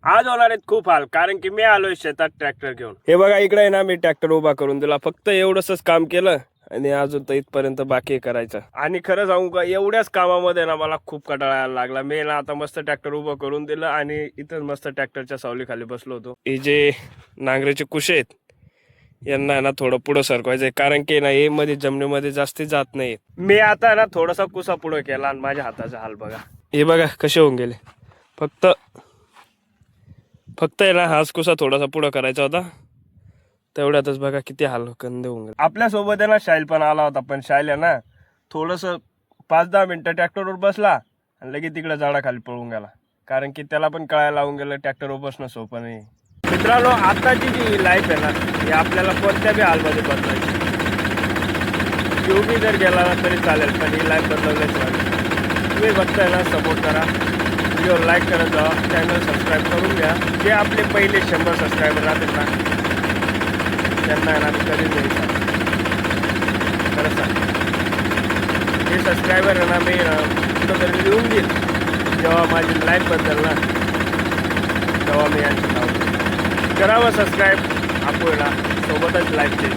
आज होणार आहेत खूप हाल, कारण की मी आलोय शेतात ट्रॅक्टर घेऊन. हे बघा इकडे आहे ना, मी ट्रॅक्टर उभा करून दिला. फक्त एवढंच काम केलं आणि अजून तर इथपर्यंत बाकी करायचं. आणि खरं सांगू का, एवढ्याच कामामध्ये ना मला खूप कंटाळा यायला लागला. मी ना आता मस्त ट्रॅक्टर उभं करून दिलं आणि इथं मस्त ट्रॅक्टरच्या सावलीखाली बसलो होतो. हे जे नांगरेचे कुशे आहेत यांना ना थोडं पुढं सरकवायचंय, कारण की ना हे मध्ये जमिनीमध्ये जास्ती जात नाही. मी आता ना थोडासा कुसा पुढं केला आणि माझ्या हाताचा हाल बघा. हे बघा कसे होऊन गेले. फक्त आहे ना हाच कुसा थोडासा पुढं करायचा होता, तेवढ्यातच बघा किती हाल कंद होऊन गेले. आपल्यासोबत आहे ना शाईल पण आला होता, पण शाईल आहे ना थोडस 5-10 मिनिटं ट्रॅक्टरवर बसला आणि लगेच तिकडे झाडाखाली पळून गेला, कारण की त्याला पण कळायला लावून गेलं ट्रॅक्टरवर बसणं सोपं नाही. मित्रांनो, आताची जी लाईफ आहे ना ही आपल्याला कोणत्या बी हालमध्ये बदलायची. जीव बी जर गेला ना तरी चालेल, पण ही लाईफ बदलवल्याच पाहिजे. तुम्ही बघताय ना, सपोर्ट करा, व्हिडिओ लाईक करत जा, चॅनल सबस्क्राईब करून घ्या. जे आपले पहिले 100 सबस्क्रायबर राहतील ना त्यांना ना कधीच नाही सांग, खरंच सांग. हे सबस्क्रायबर आहे ना मी कुठंतरी लिहून देईल. जेव्हा माझी लाईफ बद्दल ना तेव्हा मी यांचं नाव करावं सबस्क्राईब. आपण ना सोबतच लाईफ देईल.